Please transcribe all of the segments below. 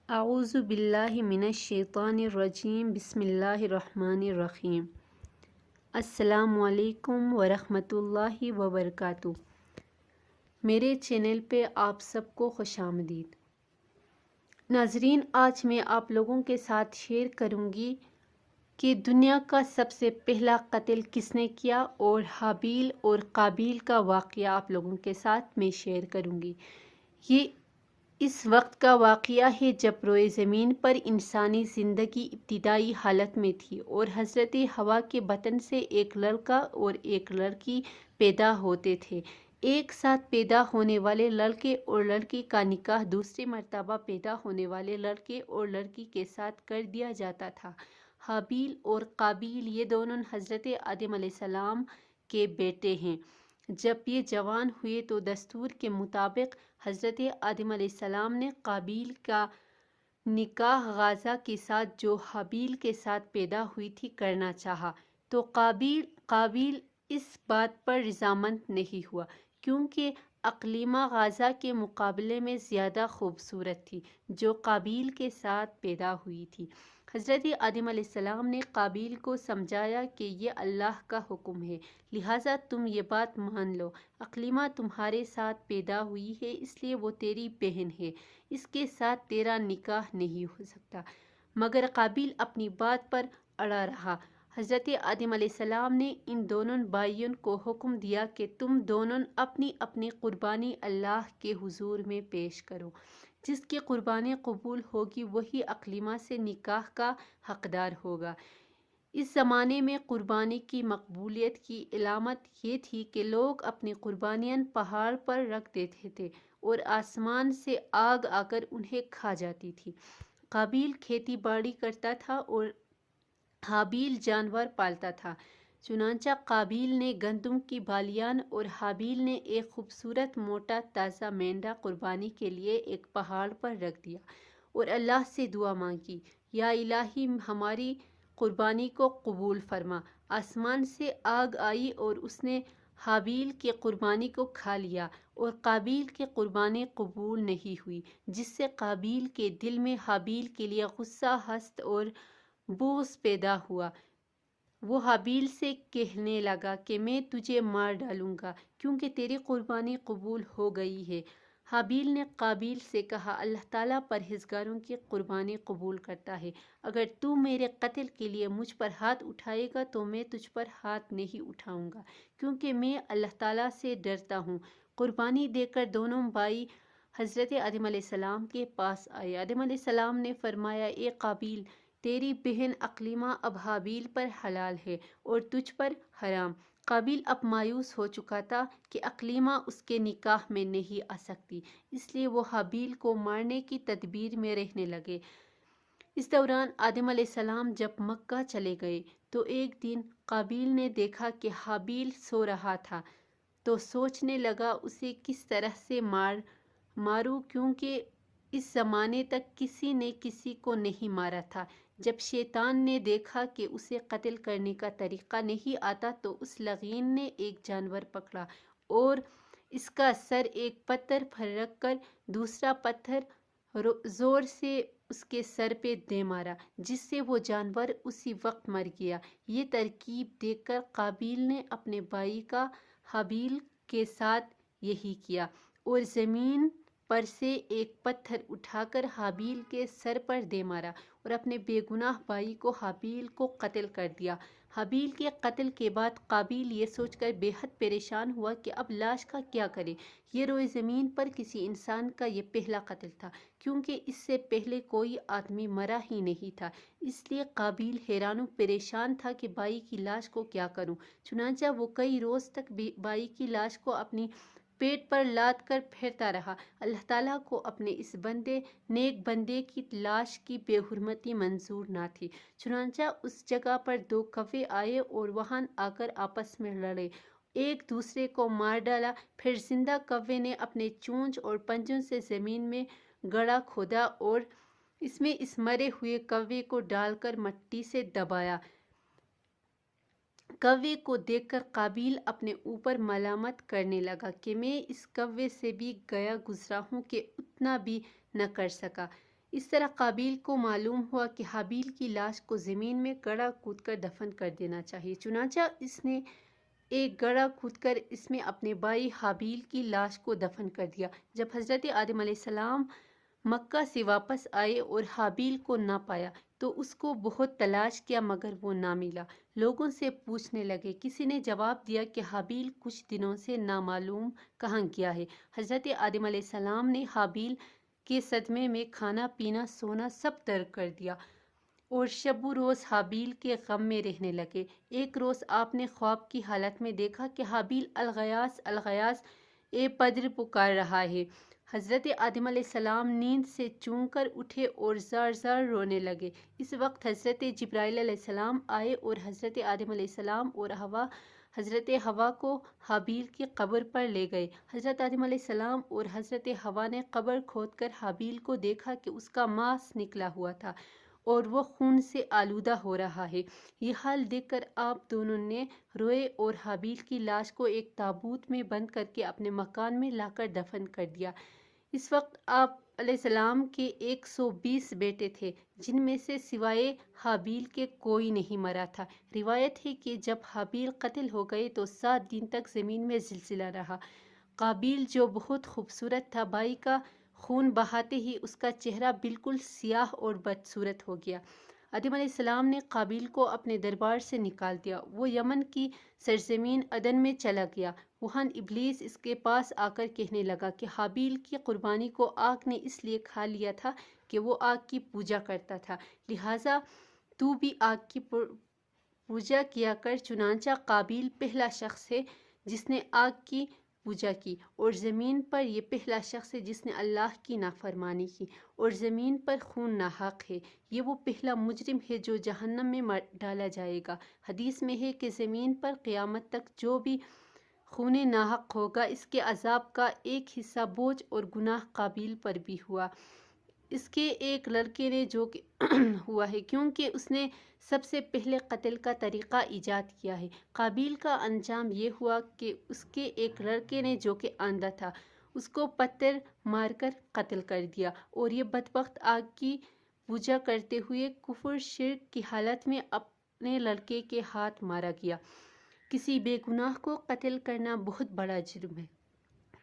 اعوذ باللہ من الشیطان الرجیم بسم اللہ الرحمن الرحیم۔ السلام علیکم ورحمۃ اللہ وبرکاتہ۔ میرے چینل پہ آپ سب کو خوش آمدید۔ ناظرین، آج میں آپ لوگوں کے ساتھ شیئر کروں گی کہ دنیا کا سب سے پہلا قتل کس نے کیا، اور حابیل اور قابیل کا واقعہ آپ لوگوں کے ساتھ میں شیئر کروں گی۔ یہ اس وقت کا واقعہ ہے جب روئے زمین پر انسانی زندگی ابتدائی حالت میں تھی اور حضرت حوا کے بطن سے ایک لڑکا اور ایک لڑکی پیدا ہوتے تھے۔ ایک ساتھ پیدا ہونے والے لڑکے اور لڑکی کا نکاح دوسری مرتبہ پیدا ہونے والے لڑکے اور لڑکی کے ساتھ کر دیا جاتا تھا۔ حابیل اور قابیل یہ دونوں حضرت آدم علیہ السلام کے بیٹے ہیں۔ جب یہ جوان ہوئے تو دستور کے مطابق حضرت آدم علیہ السلام نے قابیل کا نکاح غازہ کے ساتھ جو حابیل کے ساتھ پیدا ہوئی تھی کرنا چاہا، تو قابیل اس بات پر رضامند نہیں ہوا کیونکہ اقلیمہ غازہ کے مقابلے میں زیادہ خوبصورت تھی جو قابیل کے ساتھ پیدا ہوئی تھی۔ حضرت آدم علیہ السلام نے قابیل کو سمجھایا کہ یہ اللہ کا حکم ہے، لہٰذا تم یہ بات مان لو۔ اقلیمہ تمہارے ساتھ پیدا ہوئی ہے، اس لیے وہ تیری بہن ہے، اس کے ساتھ تیرا نکاح نہیں ہو سکتا۔ مگر قابیل اپنی بات پر اڑا رہا۔ حضرت آدم علیہ السلام نے ان دونوں بھائیوں کو حکم دیا کہ تم دونوں اپنی اپنی قربانی اللہ کے حضور میں پیش کرو۔ جس کی قربانی قبول ہوگی وہی اقلیمہ سے نکاح کا حقدار ہوگا۔ اس زمانے میں قربانی کی مقبولیت کی علامت یہ تھی کہ لوگ اپنی قربانیاں پہاڑ پر رکھ دیتے تھے اور آسمان سے آگ آ کر انہیں کھا جاتی تھی۔ قابیل کھیتی باڑی کرتا تھا اور حابیل جانور پالتا تھا۔ چنانچہ قابیل نے گندم کی بالیاں اور حابیل نے ایک خوبصورت موٹا تازہ مینڈا قربانی کے لیے ایک پہاڑ پر رکھ دیا اور اللہ سے دعا مانگی، یا الہی ہماری قربانی کو قبول فرما۔ آسمان سے آگ آئی اور اس نے حابیل کی قربانی کو کھا لیا اور قابیل کی قربانی قبول نہیں ہوئی، جس سے قابیل کے دل میں حابیل کے لیے غصہ، حسد اور بغض پیدا ہوا۔ وہ حابیل سے کہنے لگا کہ میں تجھے مار ڈالوں گا کیونکہ تیری قربانی قبول ہو گئی ہے۔ حابیل نے قابیل سے کہا، اللہ تعالیٰ پرہیزگاروں کی قربانی قبول کرتا ہے، اگر تو میرے قتل کے لیے مجھ پر ہاتھ اٹھائے گا تو میں تجھ پر ہاتھ نہیں اٹھاؤں گا کیونکہ میں اللہ تعالیٰ سے ڈرتا ہوں۔ قربانی دے کر دونوں بھائی حضرت آدم علیہ السلام کے پاس آئے۔ آدم علیہ السلام نے فرمایا، اے قابیل، تیری بہن اقلیمہ اب حابیل پر حلال ہے اور تجھ پر حرام۔ قابیل اب مایوس ہو چکا تھا کہ اقلیمہ اس کے نکاح میں نہیں آ سکتی، اس لیے وہ حابیل کو مارنے کی تدبیر میں رہنے لگے۔ اس دوران آدم علیہ السلام جب مکہ چلے گئے تو ایک دن قابیل نے دیکھا کہ حابیل سو رہا تھا، تو سوچنے لگا اسے کس طرح سے ماروں کیونکہ اس زمانے تک کسی نے کسی کو نہیں مارا تھا۔ جب شیطان نے دیکھا کہ اسے قتل کرنے کا طریقہ نہیں آتا تو اس لعین نے ایک جانور پکڑا اور اس کا سر ایک پتھر پر رکھ کر دوسرا پتھر زور سے اس کے سر پہ دے مارا، جس سے وہ جانور اسی وقت مر گیا۔ یہ ترکیب دیکھ کر قابیل نے اپنے بھائی کا حابیل کے ساتھ یہی کیا اور زمین پر سے ایک پتھر اٹھا کر حابیل کے سر پر دے مارا اور اپنے بے گناہ بھائی کو حابیل کو قتل کر دیا۔ حابیل کے قتل کے بعد قابیل یہ سوچ کر بے حد پریشان ہوا کہ اب لاش کا کیا کرے۔ یہ روئے زمین پر کسی انسان کا یہ پہلا قتل تھا کیونکہ اس سے پہلے کوئی آدمی مرا ہی نہیں تھا، اس لیے قابیل حیران و پریشان تھا کہ بھائی کی لاش کو کیا کروں۔ چنانچہ وہ کئی روز تک بھائی کی لاش کو اپنی پیٹ پر لاد کر پھرتا رہا۔ اللہ تعالیٰ کو اپنے اس نیک بندے کی لاش کی بے حرمتی منظور نہ تھی، چنانچہ اس جگہ پر دو کوے آئے اور وہاں آ کر آپس میں لڑے، ایک دوسرے کو مار ڈالا۔ پھر زندہ کوے نے اپنے چونچ اور پنجوں سے زمین میں گڑھا کھودا اور اس میں اس مرے ہوئے کوے کو ڈال کر مٹی سے دبایا۔ کوے کو دیکھ کر قابیل اپنے اوپر ملامت کرنے لگا کہ میں اس کوے سے بھی گیا گزرا ہوں کہ اتنا بھی نہ کر سکا۔ اس طرح قابیل کو معلوم ہوا کہ حابیل کی لاش کو زمین میں گڑھا کود کر دفن کر دینا چاہیے، چنانچہ اس نے ایک گڑھا کھود کر اس میں اپنے بھائی حابیل کی لاش کو دفن کر دیا۔ جب حضرت آدم علیہ السلام مکہ سے واپس آئے اور حابیل کو نہ پایا تو اس کو بہت تلاش کیا مگر وہ نہ ملا۔ لوگوں سے پوچھنے لگے، کسی نے جواب دیا کہ حابیل کچھ دنوں سے نامعلوم کہاں گیا ہے۔ حضرت آدم علیہ السلام نے حابیل کے صدمے میں کھانا پینا سونا سب ترک کر دیا اور شب و روز حابیل کے غم میں رہنے لگے۔ ایک روز آپ نے خواب کی حالت میں دیکھا کہ حابیل الغیاث الغیاث اے پدر پکار رہا ہے۔ حضرت آدم علیہ السلام نیند سے چونک کر اٹھے اور زار زار رونے لگے۔ اس وقت حضرت جبرائیل علیہ السلام آئے اور حضرت آدم علیہ السلام اور حضرت حوا کو حابیل کی قبر پر لے گئے۔ حضرت آدم علیہ السلام اور حضرت حوا نے قبر کھود کر حابیل کو دیکھا کہ اس کا ماس نکلا ہوا تھا اور وہ خون سے آلودہ ہو رہا ہے۔ یہ حال دیکھ کر آپ دونوں نے روئے اور حابیل کی لاش کو ایک تابوت میں بند کر کے اپنے مکان میں لا کر دفن کر دیا۔ اس وقت آپ علیہ السلام کے 120 بیٹے تھے، جن میں سے سوائے حابیل کے کوئی نہیں مرا تھا۔ روایت ہے کہ جب حابیل قتل ہو گئے تو 7 دن تک زمین میں زلزلہ رہا۔ قابیل جو بہت خوبصورت تھا، بھائی کا خون بہاتے ہی اس کا چہرہ بالکل سیاہ اور بدصورت ہو گیا۔ آدم علیہ السلام نے قابیل کو اپنے دربار سے نکال دیا۔ وہ یمن کی سرزمین عدن میں چلا گیا۔ وہاں ابلیس اس کے پاس آ کر کہنے لگا کہ حابیل کی قربانی کو آگ نے اس لیے کھا لیا تھا کہ وہ آگ کی پوجا کرتا تھا، لہٰذا تو بھی آگ کی پوجا کیا کر۔ چنانچہ قابیل پہلا شخص ہے جس نے آگ کی پوجا کی، اور زمین پر یہ پہلا شخص ہے جس نے اللہ کی نافرمانی کی، اور زمین پر خون ناحق ہے۔ یہ وہ پہلا مجرم ہے جو جہنم میں ڈالا جائے گا۔ حدیث میں ہے کہ زمین پر قیامت تک جو بھی خون ناحق ہوگا، اس کے عذاب کا ایک حصہ بوجھ اور گناہ قابیل پر بھی ہوا، اس کے ایک لڑکے نے جو کہ ہوا ہے، کیونکہ اس نے سب سے پہلے قتل کا طریقہ ایجاد کیا ہے۔ قابیل کا انجام یہ ہوا کہ اس کے ایک لڑکے نے جو کہ اندھا تھا، اس کو پتھر مار کر قتل کر دیا، اور یہ بدبخت آگ کی پوجا کرتے ہوئے کفر شرک کی حالت میں اپنے لڑکے کے ہاتھ مارا گیا۔ کسی بے گناہ کو قتل کرنا بہت بڑا جرم ہے۔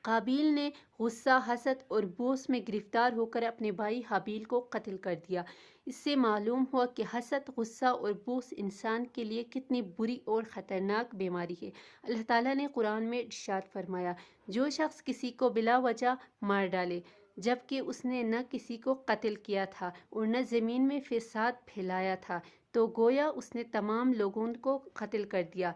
قابیل نے غصہ، حسد اور بوس میں گرفتار ہو کر اپنے بھائی حابیل کو قتل کر دیا۔ اس سے معلوم ہوا کہ حسد، غصہ اور بوس انسان کے لیے کتنی بری اور خطرناک بیماری ہے۔ اللہ تعالیٰ نے قرآن میں ارشاد فرمایا، جو شخص کسی کو بلا وجہ مار ڈالے جبکہ اس نے نہ کسی کو قتل کیا تھا اور نہ زمین میں فساد پھیلایا تھا، تو گویا اس نے تمام لوگوں کو قتل کر دیا۔